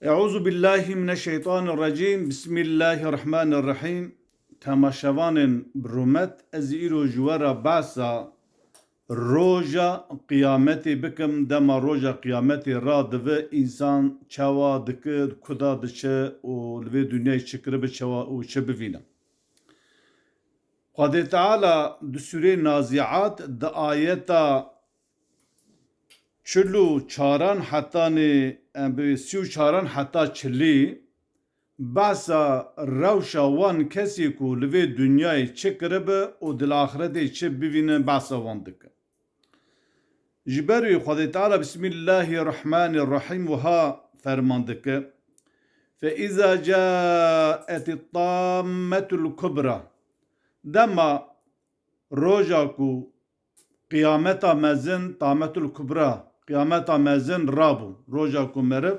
Euzu billahi mineşşeytanirracim. Bismillahirrahmanirrahim. Temaşevanın brumet ez îro ji we re behsa roja kıyameti bikim dema roja kıyameti radive insan çawa dikir kuda diçe û li vê dünyayê çikiribe çawa û çi bivîne. Xwedê Teala di sûreyê Naziat di ayeta çilû çaran hetanê em bi sî û çaran heta çilî bahsa rewşa wan kesî ku li vê dünyayê çi kiribe û di axiretê çi bivîne bahsa wan dike. Ji ber wê Xwedê Teala Bismillahirrahmanirrahim wiha ferman dike. فإذا جاءت الطامة الكبرى dema roja ku kıyameta mezin tametul kubra kıyameta mezin rabu roja ku merib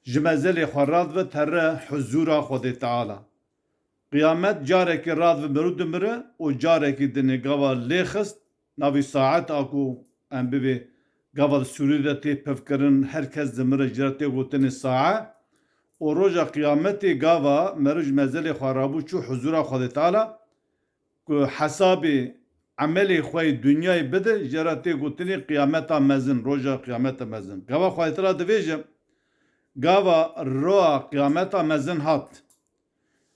ji mezelê xwe rad ve tere huzura Xwedê Teala. Kıyamet carekî rad ve meru dimire û carekî di nêgava lê xist navî saet a ku em bivê gava li Sûrî de tê pevkirin herkes dimire ji re tê gotinê sae û roja kıyametê gava meru ji mezelê xwe rabû çû huzura Xwedê Teala ku hesabê emelê xwe yê dünyayê bide ji re tê gotinê kıyameta mezin roja kıyameta mezin. Gava Xwedê Teala dibêje gava roa kıyameta mezin hat.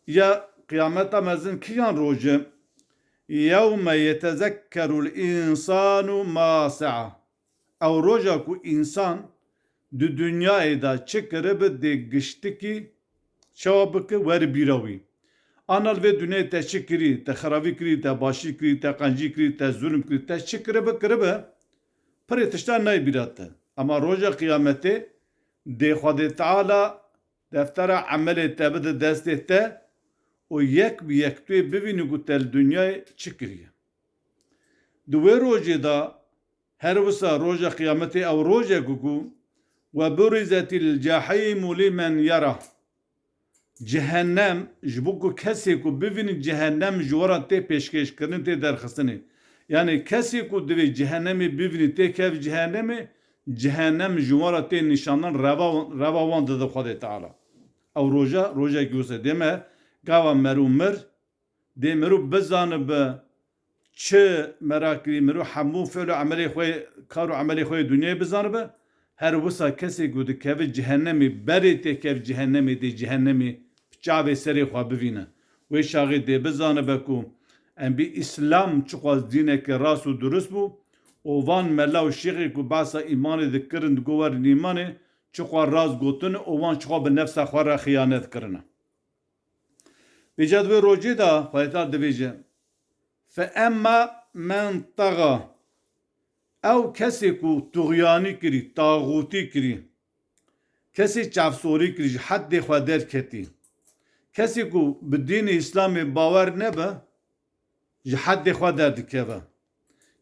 Ya kıyameta mezin kiyan roje? Yevme yetezekkerul insanu ma sa'a. Ew roja ku insan di dünyayê da çi kiribe dê giştikî çawa bike werbîra wî. Ana li vê dünyayê te çi kirî, te xerabî kirî, te başî kirî, te qencî kirî, te zulm kirî, te çi kiribe pirê tiştan naybîra te. Ama roja kıyametê dê Xwedê Teala deftera emelê te bide destê te û yek bi yek tu yê bivînî ku te li dünyayê çi kiriye. Di wê rojê da her wisa roja kıyametê ew rojek ku ve burizetil cehîmu limen yara. Cehennem ji bo ku kesê ku bivînî cehennem ji we re tê pêşkêşkirin tê derxistinê. Yani kesê ku divê cehennemê bivînî tê kev cehennemê cehennem ji we re tê nîşanan reva wan dide Xwedê Teala. Ew rojekî wisa dême gava merû mir dê mirû bizanibe çi merakirî mirû hemû fe'l û emelê xwe kar û emelê xwe yê dünyayê bizanibe her wisa kesê ku dikeve cehennemê berê tê kev cehennemê dê cehennemê çavê serê xwe bivîne. Wê şaxê dê bizanibe ku em bî İslam çiqas dînekê rast û durist bû û van mela û şêxê ku behsa îmanê dikirin di gowerên îmanê çiqas rast gotin û wan çiqas bi nefsa xwe re xıyanet kirine. Vêca di wê rojê da Xwedê Teala dibêje فَاَمَّا مَنْ طَغَى ew kesê ku tuğyanî kirî, tağûtî kirî, kesê çavsorî kirî, ji heddê xwe derketî, kesê ku bi dînê İslamê bawer nebe, ji heddê xwe derdikeve,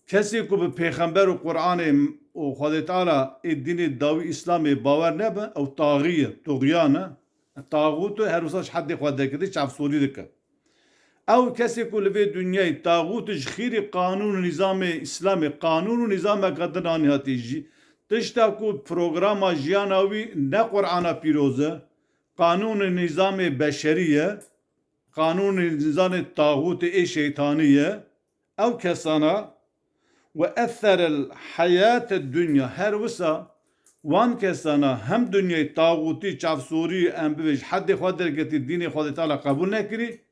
kesê ku bi pêxember û Qur'anê û Xwedê Teala ê dînê dawî İslamê bawer nebe, ew taxî ye, tuğyan e, tağût her wisa ji heddê xwe derketî, çavsorî dike. Ew kesê ku li vê dünyayê tağût ji xîrê qanûn û nîzamê İslamê qanûn û nîzameka din anî hatî jî tişta ku programa jiyana wî ne Qur'ana pîroz e qanûn û nîzamê beşerî ye qanûn û nîzamê tağûtê ê şeytanî ye ew kesana ve etherel hayate dünya her wisa wan kesana hem dünyayê tağûtî çavsorî em bivêj heddê xwe derketî dînê Xwedê Teala qebûl nekirî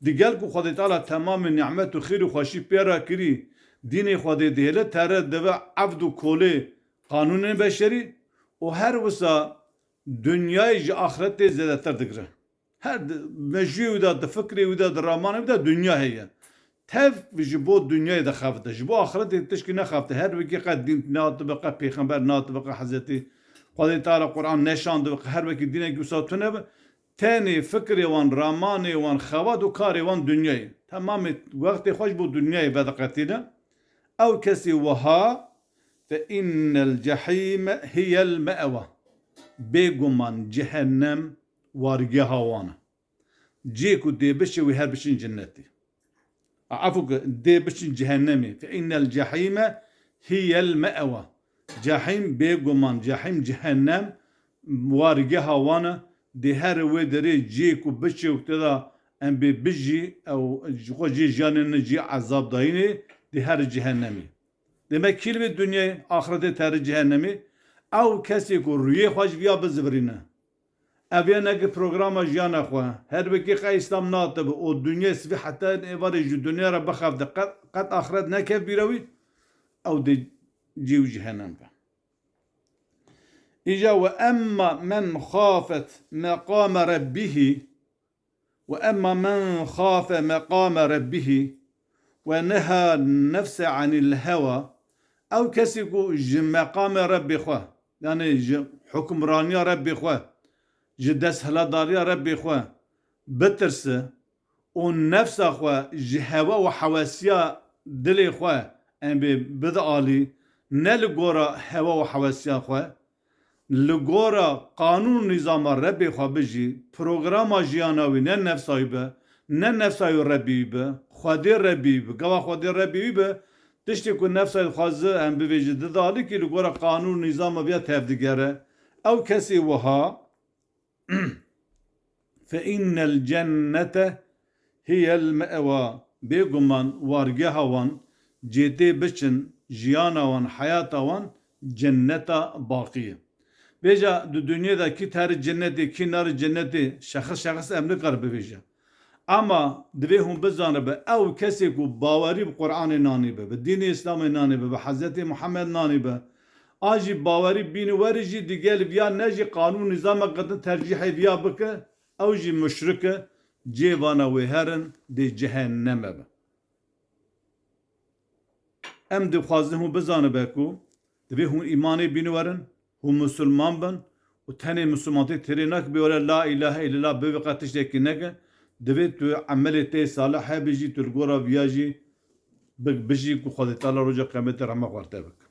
digel ku Xwedê Teala temamê nimet û xêr û xweşî pê re kirî dînê Xwedê dihêle tere dibe evd û kolê qanûnên beşerî û her wisa dünyayê ji axiretê zêdetir digire. Her mejiyê wî de di fikrê wî de di ramanê wî de dünya heye. Tev ji bo dünyayê de xebite. Ji bo axiretê tişkî nexebite. Her wekî qet dîn natibe qet pêxember natibe qet Hezretî Xwedê Teala Qur'an neşandibe her wekî dînekî wisa tune be tenê fikrê wan ramanê wan xewat û karê wan dünyayê. Temamê wextê xwe ji bo dünyayê vediqetîne. Ew kesî wiha fe innel cehîme hiyel me'we. Bêguman cehennem wargeha wan e. Cê ku dê bişe wî her biçin cennetê. Afû dê biçin cehennemê. Fe innel cehîme hiyel me'we. Cehîm bêguman cehîm cehennem وارگه وانا دی هر وی دری جی کو بچه اکتدا ام بی بجی او خو جی جانن جی عذاب داینه دی هر جهنمی demek kilve dünya ahirete ter cehennemi او کسی کو روی خوش بیا بزبرینه اویا نگه پروگرام جانا خواه هر بکی خواهی اسلام ناطب و دنیا سوی حتی ایواری جو دنیا را بخاف ده قد آخرت نکف بیروی او ده جیو جهنم که إجا وأما من خافت مقام ربه وأما من خاف مقام ربه ونهى النفس عن الهوى أو كسيكو مقام ربي خواه يعني حكمراني ربي خواه جدس هلاداري ربي خواه بترس والنفس خواه جهوى وحواسيا دلي خواه أن بدعالي نلقورا هوا وحواسيا خواه لگورا قانون نظام ربی خواه بجی پروگرام جیاناوی نه نفسایی به نه نفسایی ربی به خودی ربی به گواه خودی ربی به تشتی که نفسایی خوازه هم بویجی دالی که لگورا قانون نظام بیا تفدیگره او کسی وها فإن الجنة هي المأوى بيقمان وارگه هوان جيتي بچن جياناوان حياتاوان جنة باقية Beja dünyadaki her cenneti, kinar cenneti şahıs emri karbe beja. Ama dve hum bizanı be ev kesi ku bavari bi Kur'an nani be, dini İslam nani be, Hazreti Muhammed nani be. Aji bavari bini verici digel via neji kanun nizama kadın tercih via bike ev ji müşrike cevana ve herin de cehenneme be. Em de xwazin hum bizanı be ku dve hum imanı bini verin هم مسلمان بن و تنی مسلمانتی تری نک بیاره لا اله الا الله به وقتش دکی نگه دوید تو عملیت صالح بجی تو الگورا بیاجی بجی کو خود تعالی رجا قیمت رحمه خورده بک